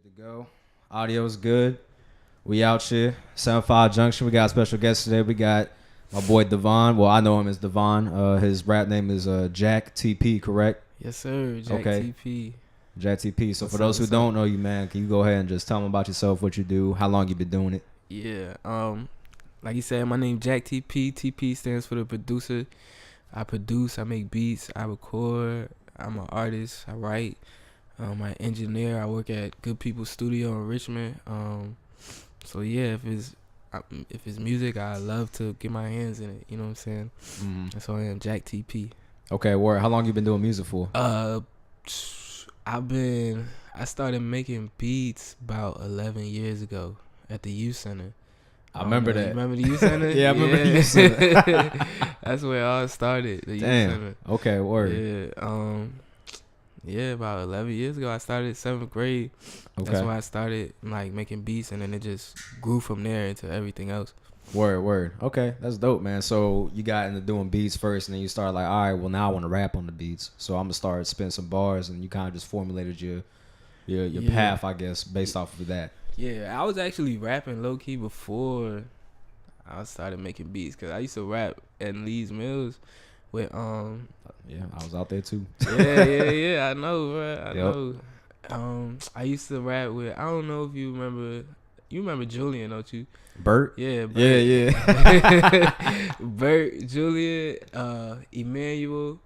to go. Audio's good. We out here. 75Junction. We got a special guest today. We got my boy Devon. Well, I know him as Devon. His rap name is Jack TP, correct? Yes, sir. Jack TP. Jack TP. So What's for those up, who what's don't know you, man, can you go ahead and just tell them about yourself, what you do, how long you been doing it? Yeah. Like you said, my name Jack TP. TP stands for the producer. I produce. I make beats. I record. I'm an artist. I write. I'm an engineer. I work at Good People Studio in Richmond. So yeah, if it's music, I love to get my hands in it. You know what I'm saying? Mm-hmm. And so I am Jack TP. Okay, word. How long you been doing music for? I started making beats about 11 years ago at the youth center. I remember that. You remember the youth center? Yeah, I remember the youth center. That's where it all started. The youth center. Okay, word. Yeah. About 11 years ago, I started 7th grade. Okay. That's when I started like making beats, and then it just grew from there into everything else. Word. Okay, that's dope, man. So you got into doing beats first, and then you started like, all right, well now I want to rap on the beats, so I'm gonna start spinning some bars, and you kind of just formulated your path, I guess, based off of that. Yeah, I was actually rapping low key before I started making beats, cause I used to rap at Lee's Mills with Yeah, I was out there too. yeah, I know, bro. I know. I used to rap with, I don't know if you remember Julian, don't you? Bert? Yeah, Bert. Yeah. Bert, Julian, Emmanuel.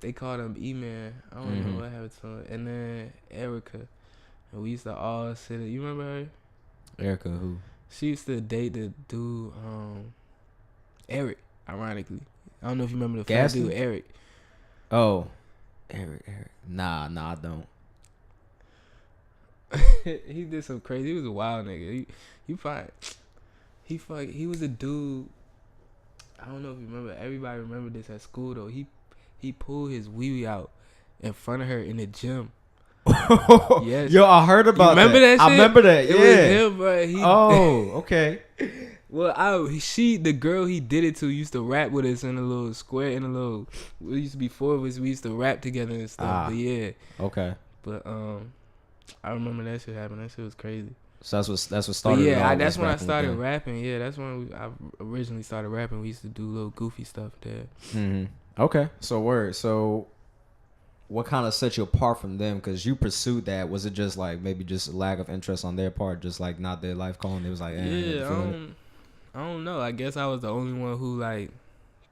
They called him E-Man. I don't know what happened to him. And then Erica. And we used to all sit. You remember her? Erica, who? She used to date the dude, Eric, ironically. I don't know if you remember the fat dude, Eric. Oh. Eric. Nah, I don't. He did some crazy. He was a wild nigga. He was a dude. I don't know if you remember. Everybody remember this at school though. He pulled his wee out in front of her in the gym. Yes. Yo, I heard about remember that shit? I remember that. It Yeah. was him, bro. Okay. Well, the girl he did it to used to rap with us in a little square, we used to be 4 of us. We used to rap together and stuff. But yeah. Okay. But I remember that shit happened. That shit was crazy. So that's what started. But yeah, that's when I started rapping. Yeah, that's when I originally started rapping. We used to do little goofy stuff there. Mm-hmm. Okay. So word. So what kind of set you apart from them? Because you pursued that. Was it just like maybe just a lack of interest on their part, just like not their life calling? It was like, I don't know. I guess I was the only one who like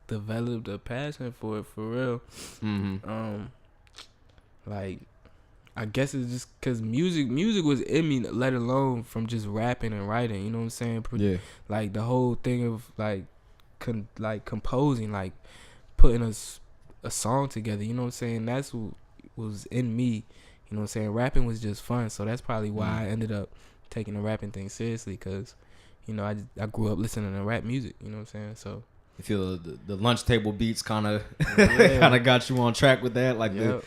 developed a passion for it for real. Mm-hmm. Like I guess it's just because music was in me, let alone from just rapping and writing. You know what I'm saying? Yeah. Like the whole thing of like composing, like putting a song together. You know what I'm saying? That's what was in me. You know what I'm saying? Rapping was just fun, so that's probably why I ended up taking the rapping thing seriously. Cause you know I grew up listening to rap music. You know what I'm saying? So. You feel the lunch table beats kind of got you on track with that, like the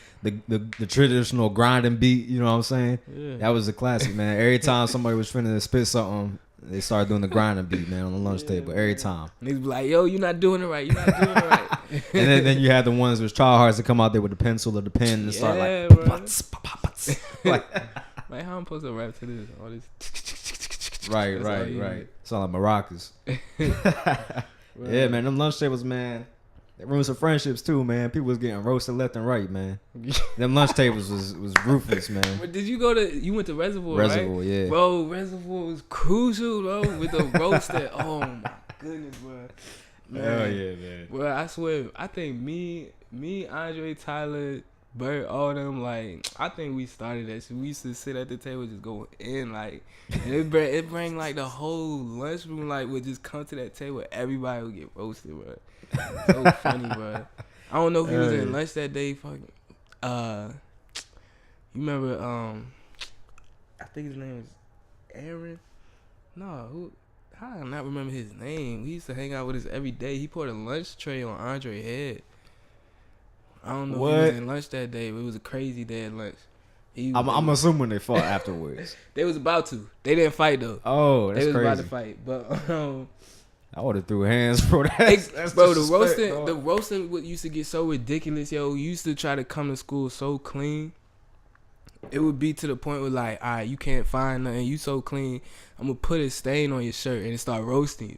traditional grinding beat. You know what I'm saying? Yeah. That was a classic, man. Every time somebody was finna spit something, they started doing the grinding beat, man, on the lunch table. Every time. Niggas be like, yo, you're not doing it right. And then you had the ones with tryhards that come out there with the pencil or the pen and start like, like how I'm supposed to rap to this? All this. Right. Sound like maracas. Right. Yeah, man, them lunch tables, man, they ruined some friendships too, man. People was getting roasted left and right, man. Them lunch tables was ruthless, man. But did you went to Reservoir, right? Yeah. Bro, Reservoir was crucial, bro, with the roaster. Oh, my goodness, bro. Man. Hell yeah, man. Bro, I swear, I think me, Andre, Tyler, Bert, all them, like, I think we started that shit. We used to sit at the table just go in, like, and it bring like the whole lunchroom, like, would just come to that table. Everybody would get roasted, bro. So funny, bro. I don't know if he was in lunch that day. Fucking, you remember, I think his name is Aaron. No, who? How do I not remember his name? We used to hang out with us every day. He poured a lunch tray on Andre's head. I don't know if he was in lunch that day, but it was a crazy day at lunch. I'm assuming they fought afterwards. They was about to. They didn't fight though. Oh, that's crazy. They was about to fight, but I would have threw hands, bro. That's bro, the roasting used to get so ridiculous, yo. You used to try to come to school so clean. it would be to the point where like, all right, you can't find nothing. You so clean. I'm gonna put a stain on your shirt and it start roasting you.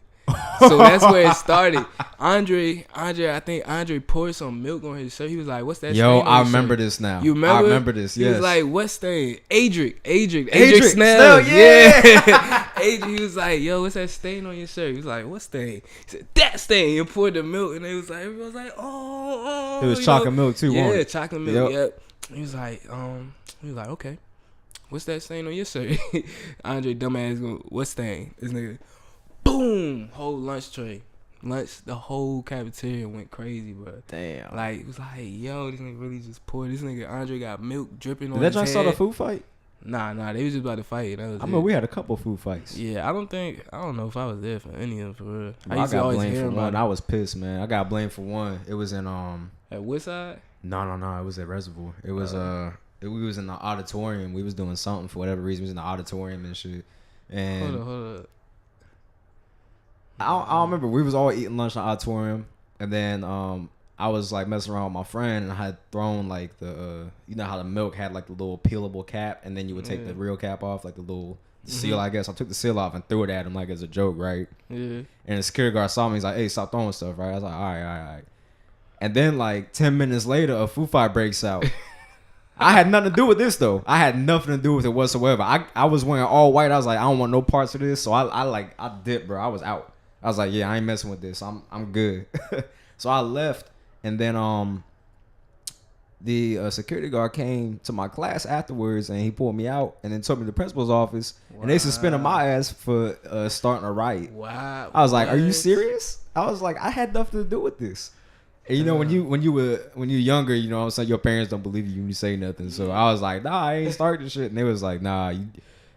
So that's where it started. Andre, I think Andre poured some milk on his shirt. He was like, "What's that?" Yo, stain on I your remember shirt? this now. You remember? I remember this. Yes. He was like, "What stain?" Adric Snell, yeah. Adric, he was like, "Yo, what's that stain on your shirt?" He was like, "What stain?" He said, "That stain." And poured the milk, and everyone was like, "Oh." It was chocolate milk too. Yeah, chocolate milk. Yep. He was like, okay. What's that stain on your shirt? Andre dumbass go, what stain? This nigga, boom, whole lunch tray. The whole cafeteria went crazy, bro. Damn. Like, it was like, yo, this nigga really just poured. This nigga Andre got milk dripping on Did his that head. just start a food fight? Nah, they was just about to fight. That was I mean, we had a couple food fights. Yeah, I don't know if I was there for any of them, for real. Bro, I got blamed for one. I was pissed, man. I got blamed for one. It was in at Woodside? No. It was at Reservoir. It was we was in the auditorium. We was doing something for whatever reason. We was in the auditorium and shit. And Hold up. I don't remember. We was all eating lunch in the auditorium, and then I was like messing around with my friend, and I had thrown like the you know how the milk had like the little peelable cap, and then you would take the real cap off, like the little seal, I guess. I took the seal off and threw it at him like as a joke, right? Yeah. And the security guard saw me. He's like, "Hey, stop throwing stuff," right? I was like, "All right." And then like 10 minutes later, a food fight breaks out. I had nothing to do with this though. I had nothing to do with it whatsoever. I was wearing all white. I was like, I don't want no parts of this. So I dipped, bro. I was out. I was like, yeah, I ain't messing with this. I'm good. So I left, and then the security guard came to my class afterwards, and he pulled me out, and then took me to the principal's office, and they suspended my ass for starting a riot. Wow. I was like, are you serious? I was like, I had nothing to do with this. And you know, when you're younger, you know what I'm saying, your parents don't believe you when you say nothing. So I was like, nah, I ain't starting this shit. And they was like, nah.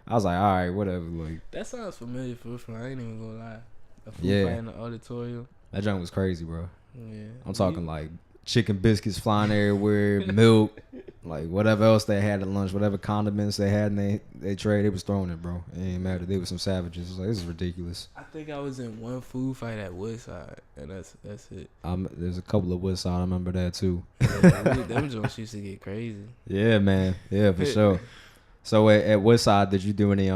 I was like, all right, whatever. Like, that sounds familiar for real. I ain't even gonna lie. A food Yeah. fight in the auditorium. that junk was crazy, bro. Yeah. I'm talking like chicken biscuits flying everywhere, milk, like whatever else they had at lunch, whatever condiments they had in they trade, they was throwing it, bro. It ain't matter. They were some savages. I was like, this is ridiculous. I think I was in one food fight at Woodside, and that's it. There's a couple of Woodside. I remember that too. Yeah, them joints used to get crazy. Yeah, man. Yeah, for sure. So at Woodside, did you do any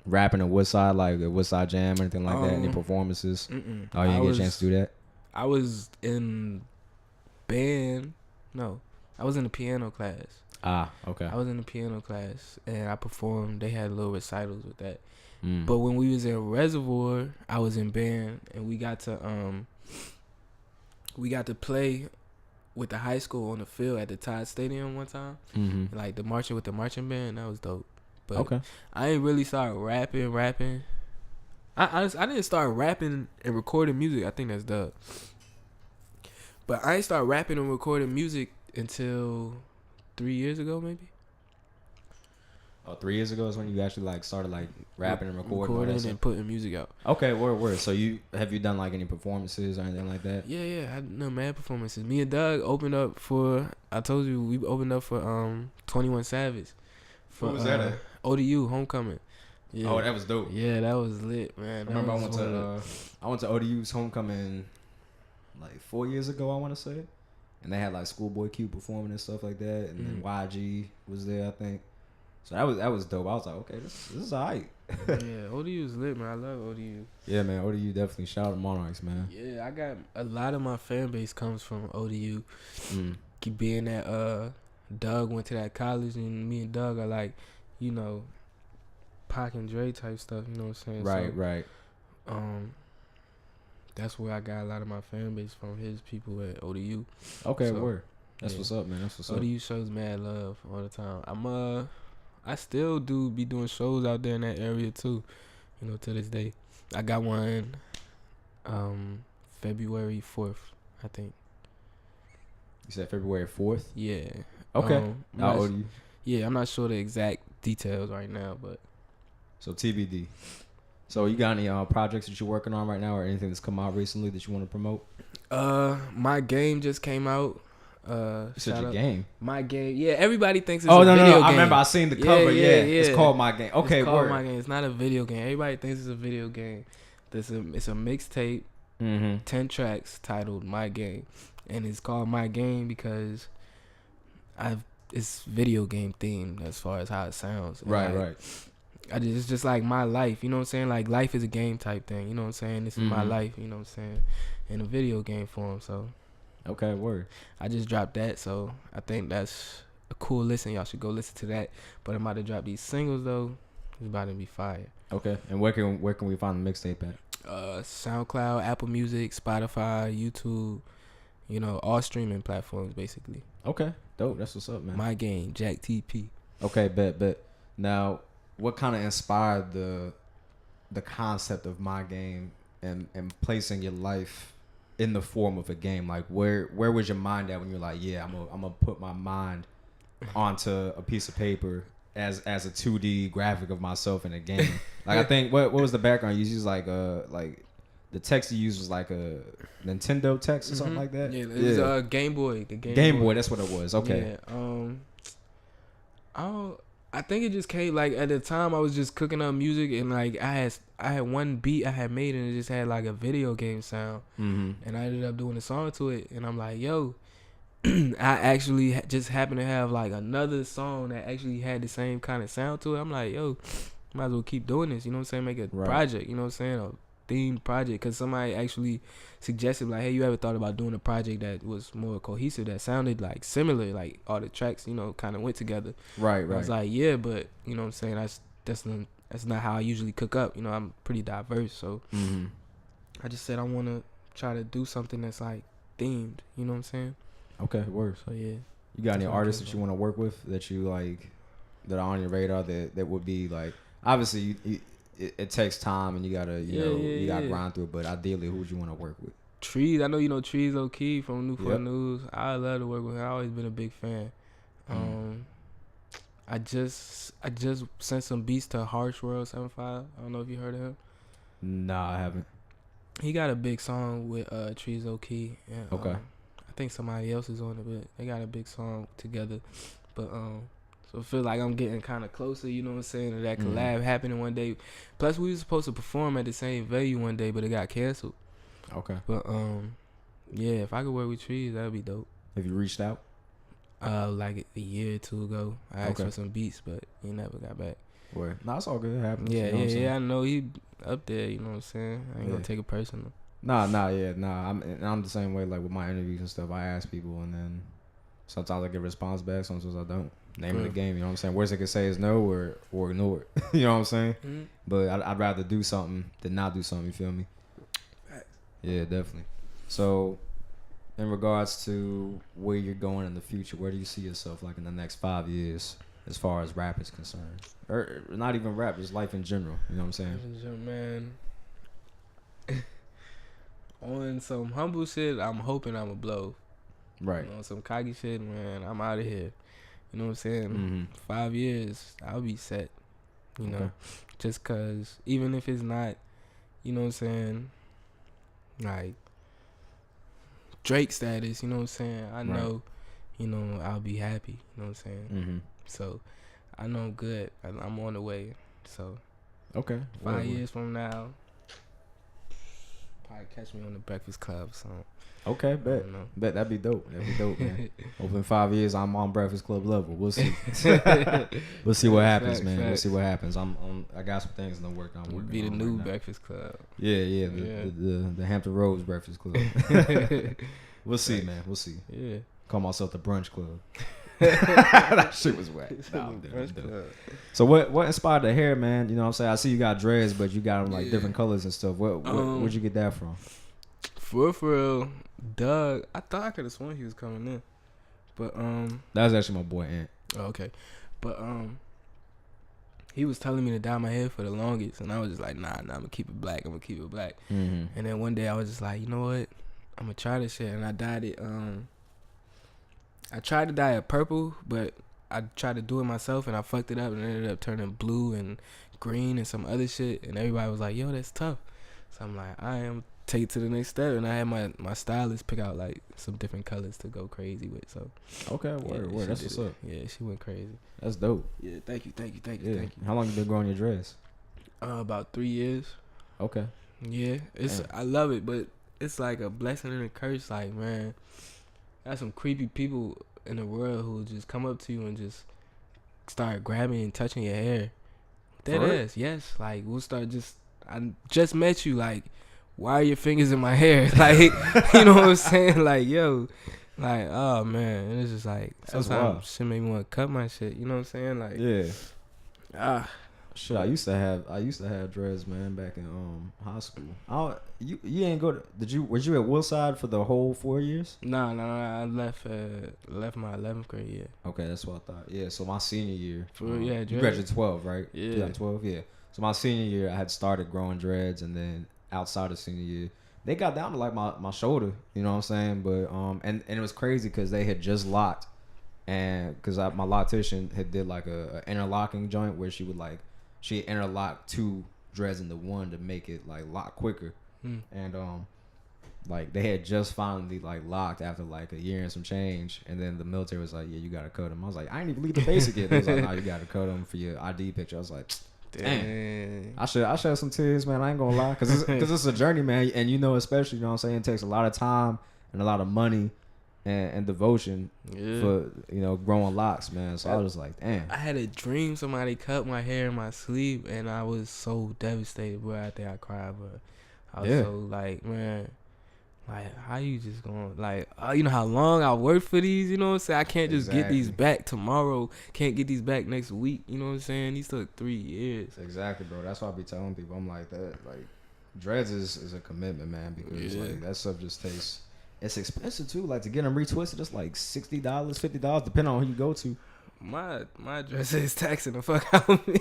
rapping at Woodside, like a Woodside Jam, or anything like that? Any performances? Mm-mm. Oh, you didn't get a chance to do that? I was in band. No, I was in the piano class. Ah, okay. I was in the piano class, and I performed. They had little recitals with that. Mm. But when we was in Reservoir, I was in band, and we got to play with the high school on the field at the Todd Stadium one time. Mm-hmm. Like the marching with the marching band, that was dope. But Okay. I ain't really start rapping. I didn't start rapping and recording music. I think that's dope. But I ain't start rapping and recording music until 3 years ago, maybe. Oh, 3 years ago is when you actually like started like rapping and recording and putting music out. Okay, word. So have you done like any performances or anything like that? Yeah. I had no mad performances. Me and Doug opened up for. I told you we opened up for 21 Savage. For, What was that at? ODU Homecoming. Yeah. Oh, that was dope. Yeah, that was lit, man. I remember I went to ODU's homecoming like 4 years ago, I want to say, and they had like Schoolboy Q performing and stuff like that, and then YG was there, I think. So that was dope. I was like, okay, this is alright. Yeah, ODU is lit, man. I love ODU. Yeah, man, ODU definitely. Shout out to Monarchs, man. Yeah, I got a lot of my fan base comes from ODU. Keep being that Doug went to that college, and me and Doug are like, you know, Pac and Dre type stuff. You know what I'm saying? Right. That's where I got a lot of my fan base from. His people at ODU. Okay, So, word. That's what's up, man. That's what's up. ODU shows mad love all the time. I still be doing shows out there in that area too. You know, to this day. I got one February 4th, I think. You said February 4th? Yeah. Okay. How old are you? Yeah, I'm not sure the exact details right now, but So TBD. So you got any projects that you're working on right now, or anything that's come out recently that you want to promote? My game just came out. You said your game? My game. Yeah, everybody thinks it's a video game. I remember I seen the cover. Yeah. It's called My Game. Okay, it's called word. My Game. It's not a video game. Everybody thinks it's a video game. It's a mixtape, 10 tracks titled My Game, and it's called My Game because it's video game themed as far as how it sounds. And Right, like, right. It's just like my life, you know what I'm saying? Like life is a game type thing, you know what I'm saying? This is my life, you know what I'm saying? In a video game form, so. Okay, word. I just dropped that, so I think that's a cool listen. Y'all should go listen to that. But I'm about to drop these singles though. It's about to be fire. Okay, and where can we find the mixtape at? SoundCloud, Apple Music, Spotify, YouTube, you know, all streaming platforms basically. Okay, dope. That's what's up, man. My game, Jack TP. Okay, bet. Now, what kind of inspired the concept of my game and placing your life in the form of a game? Like, where was your mind at when you're like, yeah, I'm gonna put my mind onto a piece of paper as a 2D graphic of myself in a game? Like, I think what was the background? You used like the text you used was like a Nintendo text or something like that. Yeah, it was Game Boy. The Game Boy. That's what it was. Okay. Yeah. I think it just came like at the time I was just cooking up music and like I had one beat I had made and it just had like a video game sound, and I ended up doing a song to it, and I'm like, yo, I actually just happened to have like another song that actually had the same kind of sound to it. I'm like, yo, might as well keep doing this, you know what I'm saying? Make a project, you know what I'm saying? A themed project, because somebody actually suggested like, hey, you ever thought about doing a project that was more cohesive, that sounded like similar, like all the tracks, you know, kind of went together. Right. I was like, yeah, but you know what I'm saying, that's not how I usually cook up, you know, I'm pretty diverse, so I just said I want to try to do something that's like themed, you know what I'm saying? Okay, works. So yeah. You got any artists that you want to work with that you like, that are on your radar that would be like, obviously it takes time and you gotta you gotta grind through it, but ideally who would you want to work with? Trees, I know you know Trees O'Key from Newport News. I love to work with him. I've always been a big fan. I just sent some beats to Harsh World 75. I don't know if you heard of him. Nah, I haven't. He got a big song with Trees O'Key. And, okay. I think somebody else is on it, but they got a big song together. But so I feel like I'm getting kind of closer, you know what I'm saying, to that collab happening one day. Plus, we were supposed to perform at the same venue one day, but it got canceled. Okay. But yeah, if I could work with Trees, that'd be dope. Have you reached out? Like a year or two ago, I asked for some beats, but he never got back. Where? No, it's all good. It happens. Yeah, you know I know he up there. You know what I'm saying? I ain't gonna take it personal. Nah. I'm the same way. Like with my interviews and stuff, I ask people, and then sometimes I get a response back. Sometimes I don't. Name of the game. You know what I'm saying? Worst they can say is no or ignore it. You know what I'm saying? Mm-hmm. But I'd rather do something than not do something. You feel me? Yeah, definitely. So, in regards to where you're going in the future, where do you see yourself like in the next 5 years as far as rap is concerned? Or not even rap, just life in general. You know what I'm saying? Man, on some humble shit, I'm hoping I'm a blow. Right. On some cocky shit, man, I'm out of here. You know what I'm saying? 5 years, I'll be set. You know? Just because even if it's not, you know what I'm saying, like Drake status, you know what I'm saying? I know, you know, I'll be happy. You know what I'm saying? So, I know I'm good. I'm on the way. So, 5 years from now, probably catch me on the Breakfast Club or something. Okay, bet. That'd be dope. Man. Hopefully in 5 years, I'm on Breakfast Club level. We'll see. We'll see what happens, man. We'll see what happens. I got some things in the work. I'm working. Be the on new right Breakfast Club. Yeah. The Hampton Roads Breakfast Club. We'll see, man. We'll see. Yeah. Call myself the Brunch Club. That shit was whack. So what inspired the hair, man? You know what I'm saying? I see you got dreads, but you got them like different colors and stuff. Where'd you get that from? For real, Doug, I thought I could have sworn he was coming in, but that was actually my boy Ant. Oh, okay, but he was telling me to dye my hair for the longest, and I was just like, nah, I'm gonna keep it black. And then one day I was just like, you know what, I'm gonna try this shit, and I dyed it. I tried to dye it purple, but I tried to do it myself, and I fucked it up, and it ended up turning blue and green and some other shit, and everybody was like, yo, that's tough. So I'm like, I am. Take it to the next step, and I had my stylist pick out like some different colors to go crazy with. So word. That's what's up. Yeah, she went crazy. That's dope. Yeah, thank you. How long you been growing your dreads? About 3 years. Okay. Yeah, I love it, but it's like a blessing and a curse. Like, man, got some creepy people in the world who will just come up to you and just start grabbing and touching your hair. That is, yes. Like, we'll start I just met you. Like, why are your fingers in my hair? Like, you know what I'm saying? Like, yo, like, oh man, and it's just like sometimes shit make me want to cut my shit. You know what I'm saying? Like, yeah. Shit, I used to have dreads, man, back in high school. You ain't go to, was you at Woolside for the whole 4 years? No, I left my 11th grade year. Okay, that's what I thought. Yeah, so my senior year. You graduated 12, right? Yeah. 12, yeah. So my senior year, I had started growing dreads, and then outside of senior year, they got down to like my shoulder. You know what I'm saying? But and it was crazy because they had just locked, and because my loctician had did like a interlocking joint where she interlocked 2 dreads into one to make it like lock quicker. And like they had just finally like locked after like a year and some change, and then the military was like, yeah, you gotta cut them. I was like, I ain't even leave the basic yet. They was like, no, you gotta cut them for your ID picture. I was like, dang. I shed some tears, man. I ain't gonna lie, because it's a journey, man. And you know, especially, you know what I'm saying, it takes a lot of time and a lot of money and devotion for, you know, growing locks, man. So I was like, damn. I had a dream somebody cut my hair in my sleep, and I was so devastated, bro. I think I cried, but I was so like, man, like, how you just going, like, you know how long I worked for these, you know what I'm saying? I can't just get these back tomorrow, can't get these back next week, you know what I'm saying? These took 3 years. Exactly, bro. That's why I be telling people, I'm like, that, like, dreads is a commitment, man, because like that stuff just tastes, it's expensive too. Like, to get them retwisted, it's like $60, $50, depending on who you go to. My dress is taxing the fuck out of me.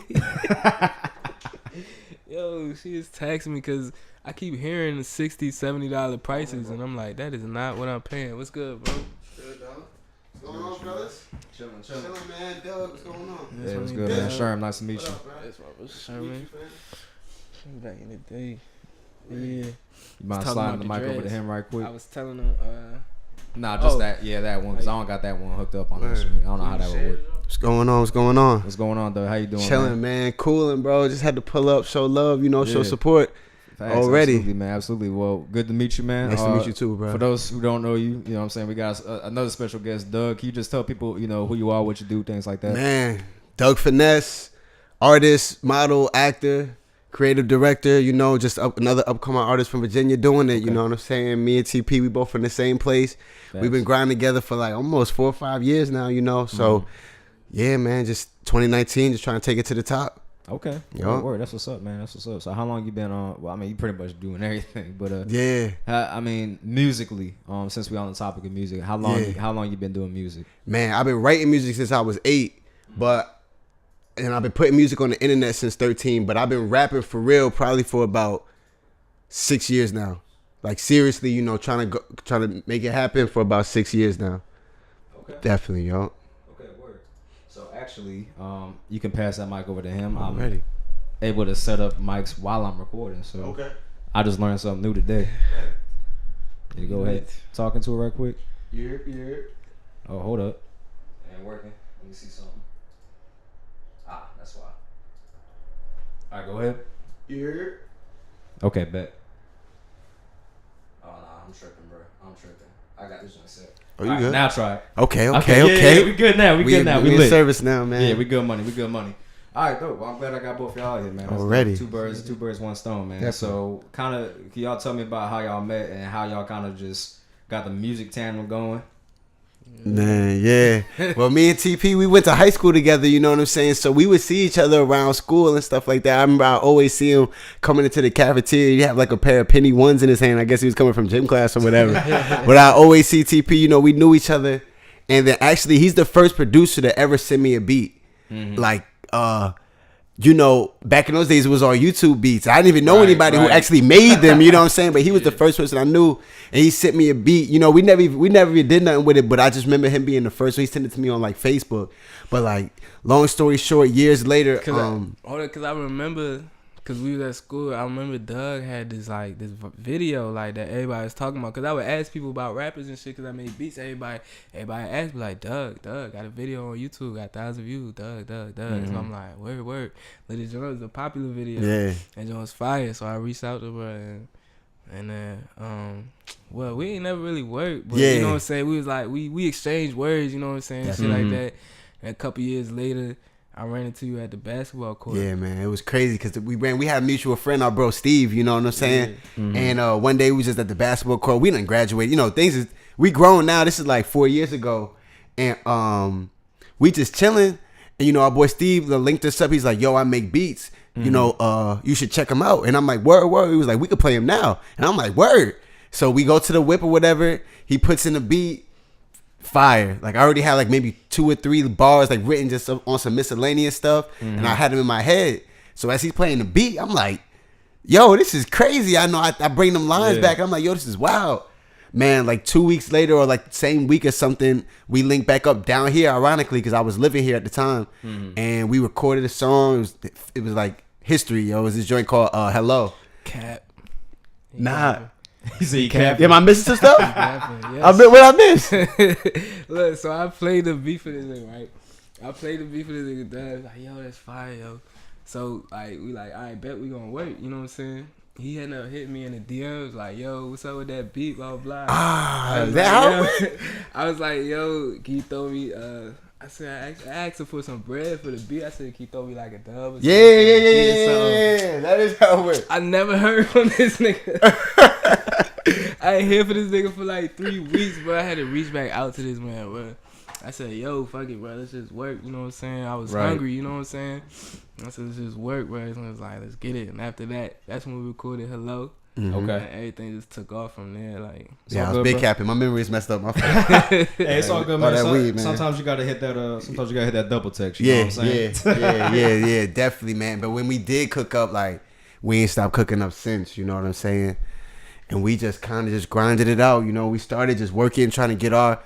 Yo, she is taxing me because I keep hearing the $60, $70 prices, and I'm like, that is not what I'm paying. What's good, bro? Good, dog. What's going on, brothers? Chilling, man. Doug, what's going on? Yeah, what's good, man? Sherm, nice to meet you. That's my Sherman. Back in the day. Yeah. You mind sliding the mic over to him right quick? I was telling him, that one, because I don't got that one hooked up on this. I don't know how that would work. What's going on? What's going on, though? How you doing, Chilling, man. Cooling, bro. Just had to pull up, show love, you know, show support. Facts, already. Absolutely, man. Absolutely. Well, good to meet you, man. Nice to meet you too, bro. For those who don't know you, you know what I'm saying, we got another special guest, Doug. Can you just tell people, you know, who you are, what you do, things like that? Man, Dougfinesse, artist, model, actor, creative director, you know, just another upcoming artist from Virginia doing it, you know what I'm saying? Me and TP, we both from the same place. Facts. We've been grinding together for like almost 4 or 5 years now, you know, so yeah, man, just 2019, just trying to take it to the top. Okay. Word. That's what's up, man. That's what's up. So how long you been on? Well, I mean, you pretty much doing everything, but I mean, musically, since we on the topic of music, how long you been doing music? Man, I've been writing music since I was 8, and I've been putting music on the internet since 13, but I've been rapping for real probably for about 6 years now. Like, seriously, you know, trying to make it happen for about 6 years now. Okay. Definitely, yo. So actually, you can pass that mic over to him. I'm ready. Able to set up mics while I'm recording. So I just learned something new today. You go ahead. Talking to her right quick. Yeah. Oh, hold up. Ain't working. Let me see something. That's why. All right, go ahead. Yeah. Okay, bet. Oh, no, I'm tripping, bro. I got this one set. Oh, you good? Now try it. Okay. Yeah, we good now. We good now. We in service now, man. Yeah, we good money. All right, dope. Well, I'm glad I got both y'all here, man. Already. Two birds, one stone, man. Definitely. So, kind of, can y'all tell me about how y'all met and how y'all kind of just got the music tandem going? Man, yeah. Well, me and TP, we went to high school together, you know what I'm saying? So we would see each other around school and stuff like that. I remember I always see him coming into the cafeteria. He'd have like a pair of penny ones in his hand. I guess he was coming from gym class or whatever. But I always see TP, you know, we knew each other. And then actually, he's the first producer to ever send me a beat. Like, you know, back in those days, it was all YouTube beats. I didn't even know anybody who actually made them, you know what I'm saying? But he was the first person I knew, and he sent me a beat. You know, we never even did nothing with it, but I just remember him being the first. So he sent it to me on, like, Facebook. But, like, long story short, years later. Because I remember, because we was at school, I remember Doug had this video, like, that everybody was talking about. Because I would ask people about rappers and shit, because I made beats. Everybody asked me, like, Doug, got a video on YouTube, got 1,000 views, Doug. So I'm like, word. Ladies and gentlemen, it was a popular video. Yeah. And it was fire. So I reached out to her, and And then, well, we ain't never really worked, but Yeah. you know what I'm saying? We was like, we exchanged words, you know what I'm saying? Shit like that. And a couple years later, I ran into you at the basketball court. Yeah, man, it was crazy because we had a mutual friend, our bro Steve. You know what I'm saying? Yeah. And one day we was just at the basketball court. We didn't graduate. You know, things is we grown now. This is like 4 years ago, and we just chilling. And you know, our boy Steve linked us up. He's like, "Yo, I make beats. You know, you should check him out." And I'm like, "Word, word." He was like, "We could play him now." And I'm like, "Word." So we go to the whip or whatever. He puts in the beat. Fire. Like I already had like maybe 2 or 3 bars like written just on some miscellaneous stuff, and I had them in my head. So as he's playing the beat, I'm like, yo, this is crazy. I know I bring them lines back. I'm like, yo, this is wild. Man, like 2 weeks later or like the same week or something, we linked back up down here, ironically, because I was living here at the time, and we recorded a song. It was like history, yo. It was this joint called Hello. Cap. Nah. You say you can't. Am I missing some stuff? Yes. What I missed? Look, so I played the beat for this nigga, right? I played the beat for this nigga, Dad. Like, yo, that's fire, yo. So, like, we like, I bet we gonna work, you know what I'm saying? He had to hit me in the DMs, like, yo, what's up with that beat, blah, blah. I was, I was like, yo, can you throw me, I said, I asked him for some bread for the beat. I said, can you throw me like a dub or something? Yeah. That is how it works. I never heard from this nigga. I ain't here for this nigga for like 3 weeks, bro. I had to reach back out to this man, bro. I said, yo, fuck it, bro. Let's just work, you know what I'm saying? I was hungry, you know what I'm saying? I said, let's just work, bro. And I was like, let's get it. And after that, that's when we recorded Hello. Okay. And everything just took off from there. Like, Yeah, I was good, big bro. capping. My memory is messed up. My fault. Hey, it's all good, man. that weed, man. Sometimes you gotta hit that. Sometimes you gotta hit that double text. You know what I'm saying? Yeah, definitely, man. But when we did cook up, like, we ain't stopped cooking up since. You know what I'm saying? And we just kind of just grinded it out. You know, we started just working, trying to get our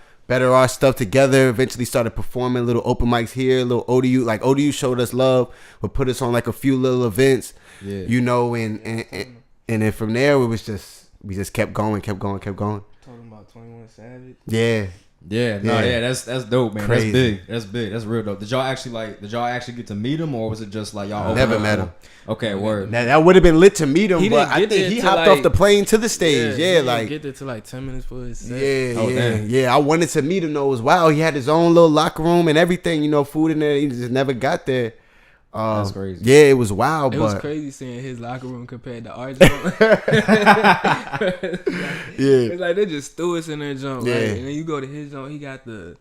stuff together. Eventually started performing little open mics here, little ODU. Like ODU showed us love, would put us on like a few little events. Yeah. You know, and then from there we just kept going. talking about 21 Savage. Yeah. That's dope, man. Crazy. That's big. That's real dope. Did y'all actually get to meet him, or was it just like y'all Never met him. Okay, word. Now, that would have been lit to meet him, He but didn't I get think there he till, hopped like- off the plane to the stage. Yeah, he like get there to like 10 minutes for his set. yeah. I wanted to meet him though. It was wild. He had his own little locker room and everything. You know, food in there. He just never got there. That's crazy. Yeah, it was wild. It but was crazy seeing his locker room compared to our jump. It's like they just threw us in their jump, Yeah. right? And then you go to his jump, he got the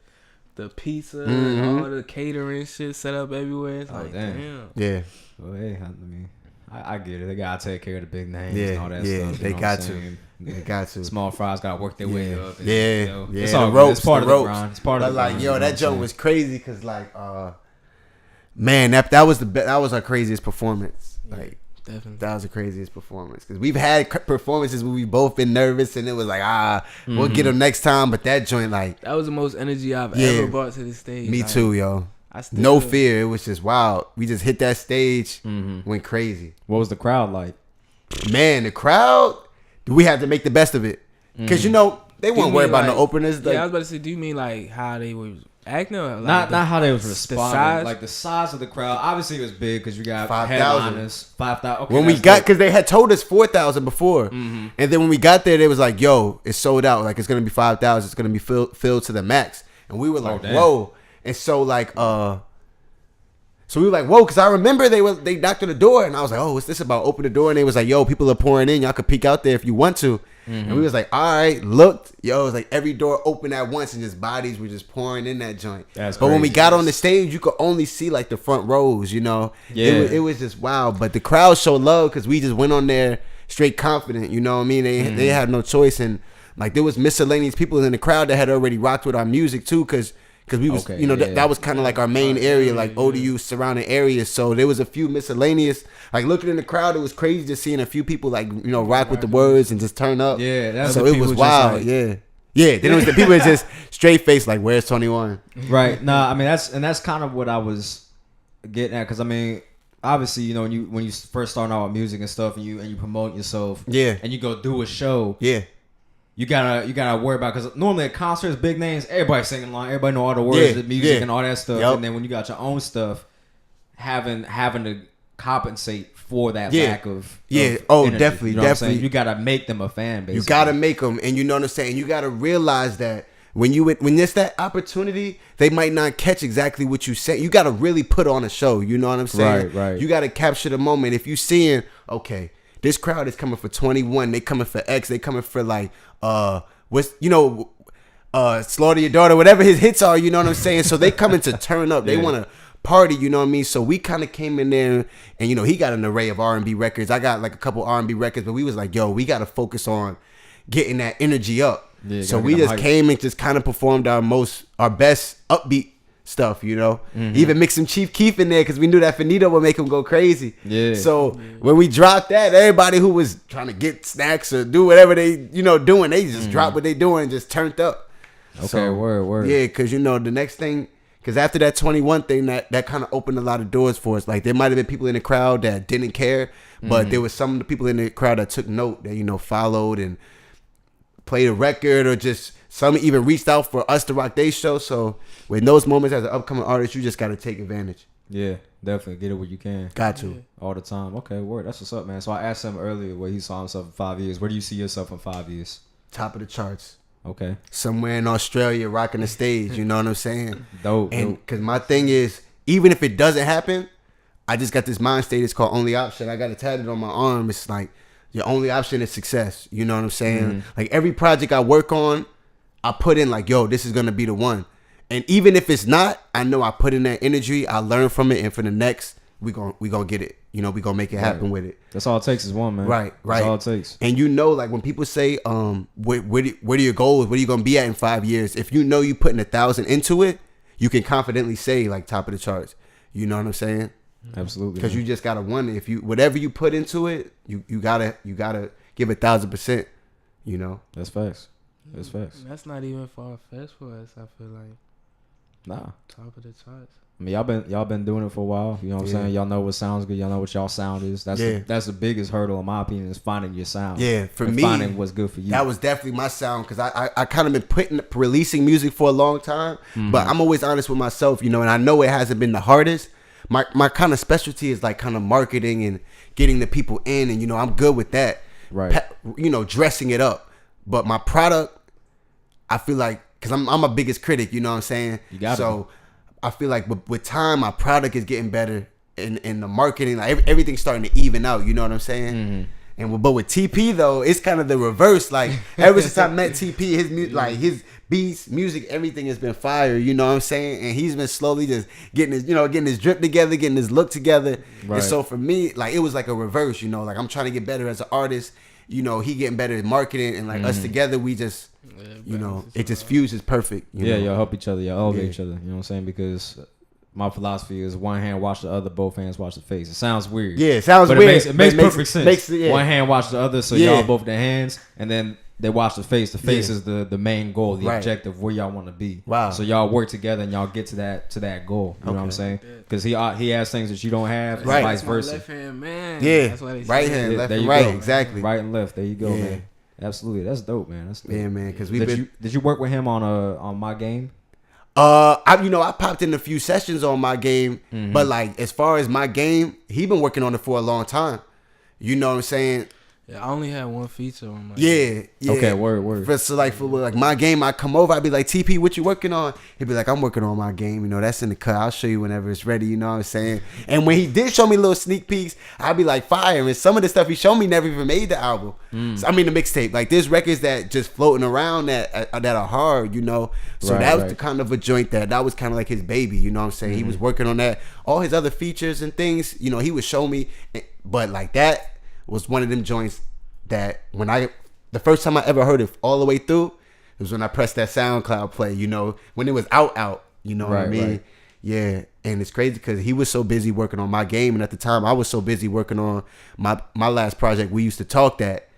pizza and all the catering shit set up everywhere. It's like, damn. Yeah. Well, hey, I mean, I get it. They gotta take care of the big names Yeah, and all that yeah, stuff. they you know got what I'm to. saying? They got to. Small fries gotta work their way up. And, Yeah, you know, yeah. It's The all good. ropes, It's part the of the ropes. grind. It's part But of the like, grind, yo, you know that what I'm joke saying? was crazy because like, man, that was our craziest performance. Like, Definitely. that was the craziest performance because we've had performances where we've both been nervous and it was like, we'll get them next time. But that joint, like, That was the most energy I've Yeah. ever brought to the stage. me Like, too, yo. I still No fear. It was just wild. We just hit that stage, went crazy. What was the crowd like? Man, the crowd, we had to make the best of it because you know they Do you weren't worried mean, about no like- openers. Like, Yeah, I was about to say, do you mean like how they were acting? Or like Not how they was the responding. size? Like the size of the crowd. Obviously, it was big because you got 5,000. headliners. 5,000. Okay, when we that's got, dope. because they had told us 4,000 before, and then when we got there, they was like, "Yo, it's sold out. Like it's gonna be 5,000. It's gonna be filled to the max." And we were like, damn. "Whoa!" And so like, so we were like, "Whoa!" Because I remember they knocked on the door, and I was like, "Oh, what's this about?" Open the door, and they was like, "Yo, people are pouring in. Y'all could peek out there if you want to." And we was like, "All right." Looked, yo, it was like every door open at once, and just bodies were just pouring in that joint. That's but when we crazy. got on the stage, you could only see like the front rows. You know, Yeah. it was just wild. But the crowd showed love because we just went on there straight confident. You know what I mean? They had no choice, and like there was miscellaneous people in the crowd that had already rocked with our music too, because we was Okay, you know yeah. that was kind of like our main area, like ODU surrounding areas. So there was a few miscellaneous. Like looking in the crowd, it was crazy just seeing a few people like rock with the words and just turn up. Yeah, that's so the it people was just wild. like- Yeah. Then it was the people that just straight face like, "Where's 21?" Right. Nah, I mean that's kind of what I was getting at because I mean obviously when you first start out with music and stuff and you promote yourself Yeah. and you go do a show Yeah. you gotta worry about because normally at concerts big names everybody singing along everybody know all the words Yeah, the music yeah. and all that stuff Yup. and then when you got your own stuff having to compensate for that Yeah. lack of Definitely, you know what I'm definitely. saying? You gotta make them a fan base. You gotta make them, and you know what I'm saying. You gotta realize that when there's that opportunity, they might not catch exactly what you say. You gotta really put on a show. You know what I'm saying? Right. You gotta capture the moment. If you seeing, okay, this crowd is coming for 21, they coming for X, they coming for like Slaughter Your Daughter, whatever his hits are. You know what I'm saying? So they coming to turn up. They want to party, you know what I mean? So we kind of came in there, and you know, he got an array of R&B records. I got like a couple R&B records, but we was like, yo, we got to focus on getting that energy up. So we just came and just kind of performed our best upbeat stuff, you know. Even mixed some Chief Keef in there because we knew that Finito would make him go crazy. So when we dropped that, everybody who was trying to get snacks or do whatever they doing, they just dropped what they doing and just turned up. Okay, So, word. Yeah, because you know the next thing. Because after that 21 thing, that kind of opened a lot of doors for us. Like, there might have been people in the crowd that didn't care, but there was some of the people in the crowd that took note, that, you know, followed and played a record, or just some even reached out for us to rock their show. So, in those moments as an upcoming artist, you just got to take advantage. Yeah, definitely. Get it where you can. Got to. All the time. Okay, word. That's what's up, man. So I asked him earlier where he saw himself in 5 years. Where do you see yourself in 5 years? Top of the charts. Okay. Somewhere in Australia rocking the stage, you know what I'm saying? Dope. And because my thing is, even if it doesn't happen, I just got this mind state. It's called Only Option. I got it tatted on my arm. It's like, your only option is success. You know what I'm saying? Like, every project I work on, I put in like, yo, this is going to be the one. And even if it's not, I know I put in that energy. I learn from it. And for the next, we gonna get it. You know, we gonna make it happen with it. That's all it takes is one, man. Right. That's all it takes. And you know, like when people say, what are your goals? What are you gonna be at in 5 years? If you know you putting 1,000 into it, you can confidently say like top of the charts. You know what I'm saying? Absolutely. Because you just gotta wonder if you whatever you put into it, you gotta give 1,000%. You know. That's facts. That's facts. That's not even far fetched for us. I feel like. Nah. Top of the charts. I mean, y'all been doing it for a while. You know what I'm saying? Y'all know what sounds good. Y'all know what y'all sound is. That's the biggest hurdle, in my opinion, is finding your sound. Yeah, for me, finding what's good for you. That was definitely my sound, because I kind of been releasing music for a long time, but I'm always honest with myself, you know, and I know it hasn't been the hardest. My kind of specialty is like kind of marketing and getting the people in, and you know, I'm good with that. Right. You know, dressing it up. But my product, I feel like, because I'm my biggest critic, you know what I'm saying? You got so I feel like with time, my product is getting better, and the marketing, like everything's starting to even out. You know what I'm saying? But with TP though, it's kind of the reverse. Like, ever since I met TP, his his beats, music, everything has been fire. You know what I'm saying? And he's been slowly just getting his drip together, getting his look together. Right. And so for me, like, it was like a reverse. You know, like, I'm trying to get better as an artist. You know, he getting better at marketing, and like us together, we just, you know, it just fuses perfect. You know? Y'all help each other, y'all elevate each other. You know what I'm saying? Because my philosophy is one hand wash the other, both hands wash the face. It sounds weird. Yeah, it sounds but weird. It makes perfect sense. Yeah. One hand wash the other, so y'all both their hands, and then they wash the face. The face is the main goal, the objective, where y'all want to be. Wow. So y'all work together and y'all get to that goal. You know what I'm saying? Because he has things that you don't have, and vice versa. Left hand man. Yeah. That's why they right say. hand, left and right. Go. Exactly. Right and left. There you go, man. Absolutely. That's dope, man. That's dope. Yeah, man. Because did you work with him on My Game? I popped in a few sessions on My Game, but like, as far as My Game, he been working on it for a long time. You know what I'm saying? Yeah, I only had one feature on my game. Okay, word. For My Game, I come over, I'd be like, TP, what you working on? He'd be like, I'm working on My Game. You know, that's in the cut. I'll show you whenever it's ready. You know what I'm saying? And when he did show me little sneak peeks, I'd be like, fire. And some of the stuff he showed me never even made the album. So, I mean, the mixtape. Like, there's records that just floating around that are hard, you know? So that was the kind of a joint that was kind of like his baby. You know what I'm saying? He was working on that. All his other features and things, you know, he would show me. But like, that was one of them joints that the first time I ever heard it all the way through, it was when I pressed that SoundCloud play, you know, when it was out, you know what I mean? Right. Yeah. And it's crazy because he was so busy working on My Game, and at the time I was so busy working on my last project, We Used to Talk, that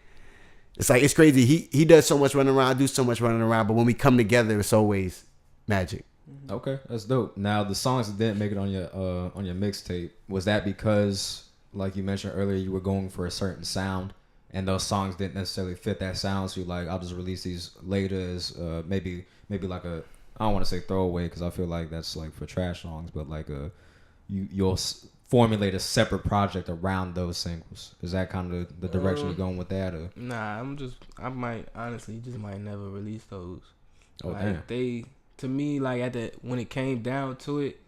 it's like, it's crazy. He does so much running around, I do so much running around, but when we come together, it's always magic. Okay, that's dope. Now, the songs that didn't make it on your mixtape, was that because, like you mentioned earlier, you were going for a certain sound, and those songs didn't necessarily fit that sound, so you're like, I'll just release these later as maybe like a, I don't want to say throwaway, because I feel like that's like for trash songs, but like you'll formulate a separate project around those singles? Is that kind of the direction you're going with that? Or? Nah, I might honestly just might never release those. Oh, like damn. to me, like when it came down to it,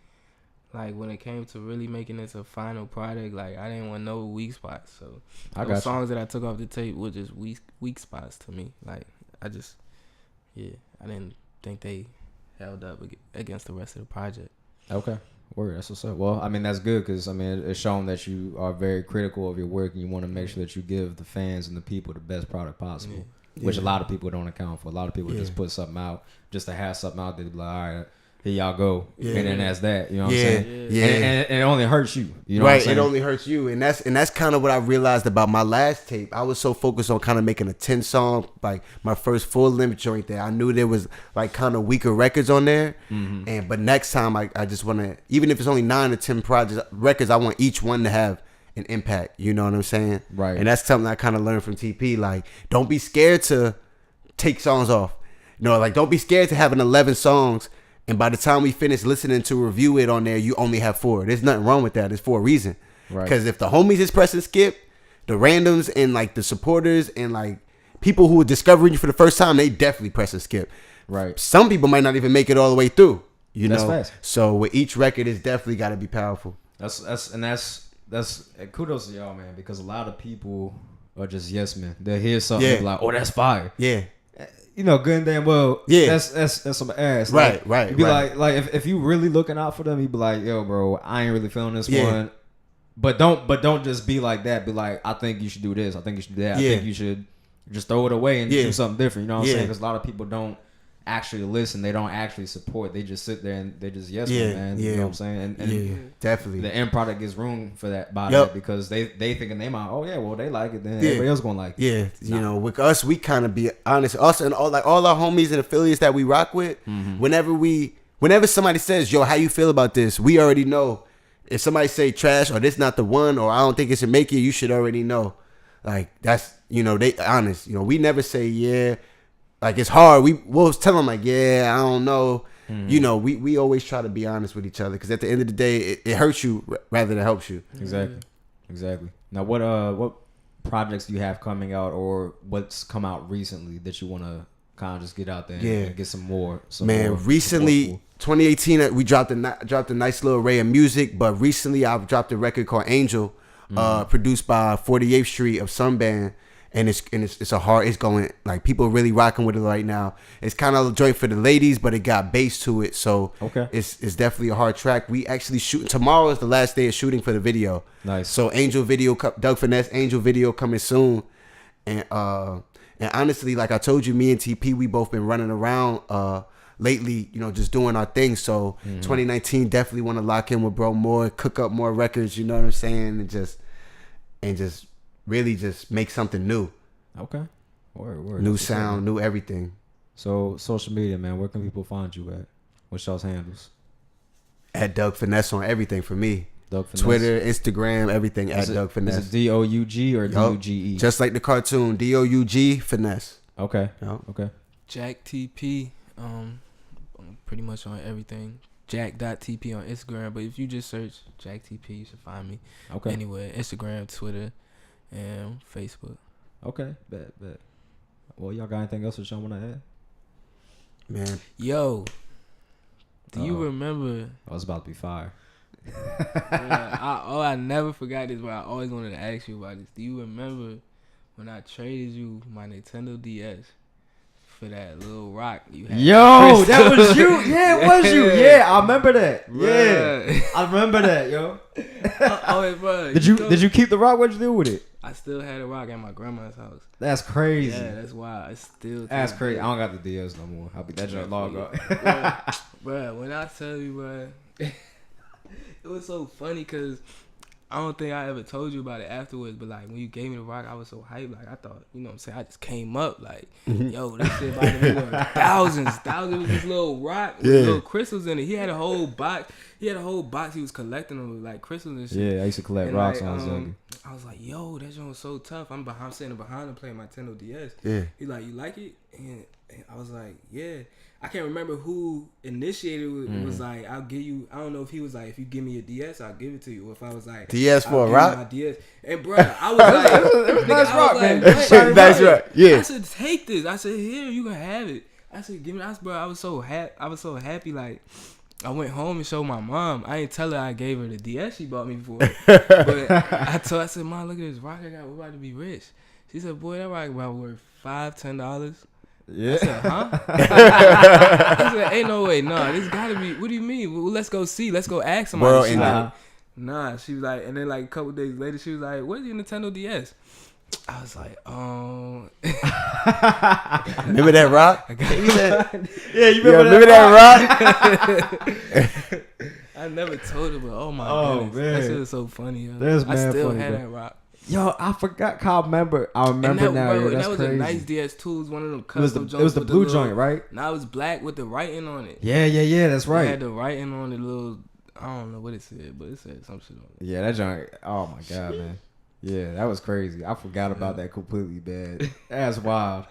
like when it came to really making this a final product, like I didn't want no weak spots. So those songs that I took off the tape were just weak spots to me. Like I didn't think they held up against the rest of the project. Okay. Word, that's what's up. Well, I mean, that's good because, I mean, it's shown that you are very critical of your work and you want to make sure that you give the fans and the people the best product possible, which a lot of people don't account for. A lot of people just put something out just to have something out there to be like, all right, here y'all go. And then that's that. You know what I'm saying? Yeah. And it only hurts you. You know right, what I'm saying? it only hurts you. And that's kind of what I realized about my last tape. I was so focused on kind of making a 10 song, like my first full length joint there. I knew there was like kind of weaker records on there. Mm-hmm. But next time I just want to, even if it's only 9 or 10 records, I want each one to have an impact. You know what I'm saying? Right. And that's something I kind of learned from TP. Like, don't be scared to take songs off. You know, like don't be scared to having 11 songs. And by the time we finish listening to review it on there, you only have 4. There's nothing wrong with that. It's for a reason. Right. Because if the homies is pressing skip, the randoms and like the supporters and like people who are discovering you for the first time, they definitely pressing skip. Right. Some people might not even make it all the way through. You That's know. fast. So with each record, it's definitely got to be powerful. That's kudos to y'all, man, because a lot of people are just yes men. They hear something they be like, oh, that's fire. Yeah. You know, good and damn well, that's some ass. Right, like, right. You be right. like if you really looking out for them, you be like, yo, bro, I ain't really feeling this one. But don't just be like that. Be like, I think you should do this. I think you should do that. I think you should just throw it away and do something different. You know what I'm saying? Because a lot of people don't actually listen. They don't actually support. They just sit there and they just man. You know what I'm saying? And definitely. The end product gives room for that that because they think in their mind, oh yeah, well they like it, then everybody else gonna like it. Yeah, you know, with us, we kind of be honest. Us and all our homies and affiliates that we rock with. Whenever somebody says, yo, how you feel about this? We already know. If somebody say trash or this not the one or I don't think it should make it, you should already know. Like that's, you know, they honest. You know, we never say like it's hard. We'll tell them like, I don't know. You know, we always try to be honest with each other because at the end of the day, it hurts you rather than helps you. Exactly. Now, what projects do you have coming out or what's come out recently that you want to kind of just get out there and get some more? Recently, 2018, we dropped a nice little array of music, but recently I've dropped a record called Angel, produced by 48th Street of Sunband. And it's going like people really rocking with it right now. It's kind of a joint for the ladies, but it got bass to it, so it's definitely a hard track. We actually shoot tomorrow is the last day of shooting for the video. Nice. So Angel video, Dougfinesse Angel video coming soon, and honestly, like I told you, me and TP we both been running around lately, you know, just doing our thing. So 2019 definitely want to lock in with bro more, cook up more records. You know what I'm saying, and just. Really just make something new. Okay. Word. New sound, new everything. So social media, man, where can people find you at? What's y'all's handles? At Dougfinesse on everything for me. Dougfinesse. Twitter, Instagram, everything at Dougfinesse. Is it DOUG or DUGE? Just like the cartoon, DOUG finesse. Okay. Yep. Okay. Jack TP, pretty much on everything. Jack.TP on Instagram, but if you just search Jack TP, you should find me. Okay. Anywhere, Instagram, Twitter, and Facebook. Okay, bet. Well, y'all got anything else that y'all want to add? Man. Yo, do you remember? I was about to be fired. I never forgot this, but I always wanted to ask you about this. Do you remember when I traded you my Nintendo DS for that little rock you had? Yo, that was you. Yeah, it was you. Yeah, I remember that. Yeah, I remember that, yo. Bro. Did you keep the rock? What'd you do with it? I still had a rock at my grandma's house. That's crazy. Yeah, that's why I still. That's crazy. I don't got the DS no more. I'll be that junk log up. Bro, when I tell you, bro, it was so funny because I don't think I ever told you about it afterwards. But like when you gave me the rock, I was so hyped. Like I thought, you know what I'm saying? I just came up like, yo, this shit about to be worth thousands with this little rock with little crystals in it. He had a whole box. He was collecting them with like crystals and shit. Yeah, I used to collect rocks when I was younger. I was like, yo, that joint was so tough. I'm sitting behind him playing my Nintendo DS. Yeah. He like, you like it? And I was like, yeah. I can't remember who initiated it. Was like, I'll give you. I don't know if he was like, if you give me a DS, I'll give it to you. Or if I was like, DS for a rock. My DS. And bro, I was like, it was nice rock, man. Nice rock. Yeah. I said, take this. I said, here, you can have it. I said, give me. Bro, I was so happy. Like, I went home and showed my mom. I didn't tell her I gave her the DS she bought me for. But I said, Mom, look at this rock I got. We're about to be rich. She said, boy, that rock about worth $5-10. Yeah. I said, huh? I said, ain't no way. No, this gotta be. What do you mean? Well, let's go see. Let's go ask somebody. World She in like, nah. She was like, and then like a couple days later, she was like, where's your Nintendo DS? I was like, Remember that rock? Yeah, you remember that rock? I never told her, but oh my goodness, man. that shit was so funny. Yo. That's I mad still funny, had bro. that rock. Yo, I forgot. I remember now. And Yeah, that that's was crazy. a nice DS too. It was one of them It was custom the joints with blue the joint, right? Now it was black with the writing on it. Yeah. That's It right. had the writing on the little. I don't know what it said, but it said some shit on it. Yeah, that joint. Oh my god, man. Yeah, that was crazy. I forgot about that completely, bad. That's wild.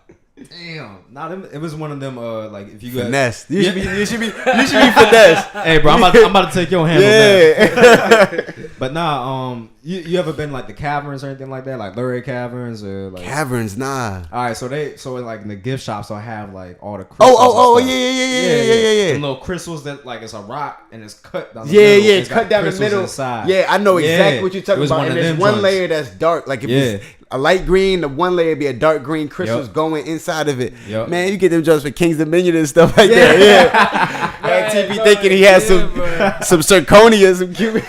Damn. Nah, it was one of them. Like if you got Finesse. You should be finesse. Hey, bro, I'm about to take your handle Yeah. But nah, you ever been like the caverns or anything like that, like Luray Caverns or like Caverns, nah. All right, so like in the gift shops, I have like all the crystals. Oh, and stuff. yeah. And little crystals that like it's a rock and it's cut down the Yeah, middle. yeah, It's cut got down the crystals middle. inside. Yeah, I know exactly Yeah. what you're It talking was about. one And of there's them one joints. layer that's dark. Like if it's a light green, the one layer be a dark green crystals Yep. going inside of it. Yep. Man, you get them jobs for King's Dominion and stuff like that. Yeah. Like TP thinking he has some zirconia, some cute.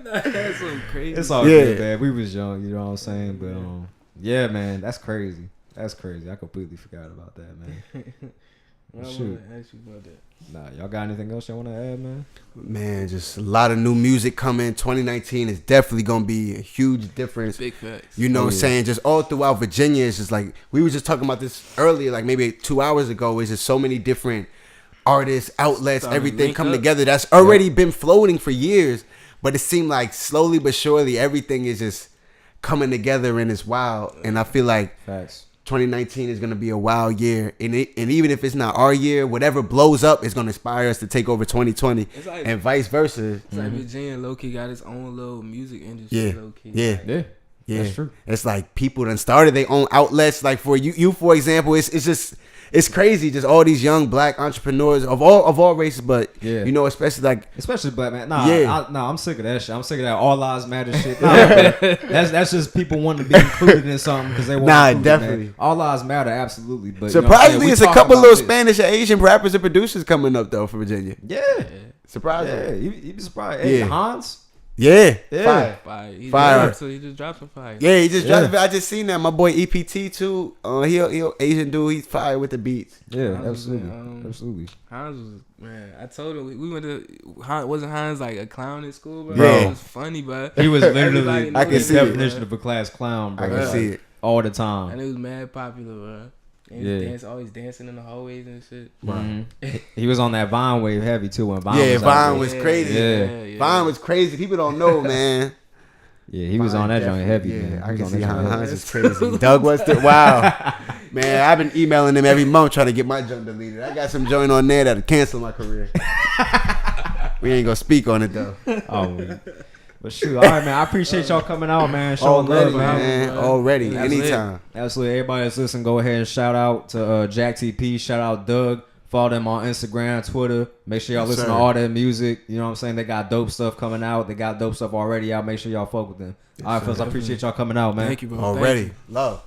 That's some crazy. It's all good, man. We was young, you know what I'm saying? But yeah, man, that's crazy. That's crazy. I completely forgot about that, man. I Shoot. wanna ask you about that. Nah, y'all got anything else y'all want to add, man? Man, just a lot of new music coming. 2019 is definitely gonna be a huge difference. Big facts. You know what I'm saying? Just all throughout Virginia, it's just like we were just talking about this earlier, like maybe 2 hours ago. It's just so many different artists, outlets, Starting to everything link coming up. together. That's already been floating for years, but it seemed like slowly but surely everything is just coming together and it's wild. And I feel like Facts. 2019 is gonna be a wild year, and even if it's not our year, whatever blows up is gonna inspire us to take over 2020, It's like, and vice versa. it's like Virginia low key got its own little music industry. Yeah, Low key. yeah. Like, Yeah, That's true. It's like people done started their own outlets. Like for you for example, it's just it's crazy. Just all these young black entrepreneurs of all races, but Yeah. you know, especially black man. Nah, Yeah. I'm sick of that shit. I'm sick of that all lives matter shit. Nah, man. That's just people wanting to be included in something because they want. Nah, included, definitely. Man. All lives matter, absolutely. But surprisingly, you know it's a what I'm saying? We couple talking little about Spanish or Asian rappers and producers coming up though for Virginia. this. Yeah, Surprisingly, yeah. You be surprised. Hey, Yeah. Hans. yeah, Yeah. Fire. He Fire. just dropped some fire. Yeah, he just Yeah. dropped it. I just seen that. My boy EPT too. He Asian dude. He's fire with the beats. Yeah, Hans was absolutely, in, absolutely. Hans was, man, I told him we went to wasn't Hans like a clown in school, bro? Bro. It was funny, bro. He was Everybody literally know I can that see the it, definition bro. of a class clown, bro. I can see it. all the And time. it was mad popular, bro. And he was always dancing in the hallways and shit. Mhm. He was on that Vine wave heavy too. When Vine Yeah, was out Vine there. was crazy. Yeah. Vine was crazy. People don't know, man. Yeah, he was Vine on that joint heavy. definitely- Man. Yeah, He I was can on see that how joint Hans heavy. is crazy. Doug was wow. Man, I've been emailing him every month trying to get my joint deleted. I got some joint on there that'll cancel my career. We ain't gonna speak on it though. Oh, but shoot, all right, man. I appreciate y'all coming out, man. Showing Already, love, man. man. Already. That's Anytime. Absolutely. Everybody that's listening, go ahead and shout out to Jack TP. Shout out Doug. Follow them on Instagram, Twitter. Make sure y'all Yes, listen sir. to all their music. You know what I'm saying? They got dope stuff coming out. They got dope stuff already out. Make sure y'all fuck with them. All right, fellas. I appreciate y'all coming out, man. Thank you, bro. Thank Already. you. Love.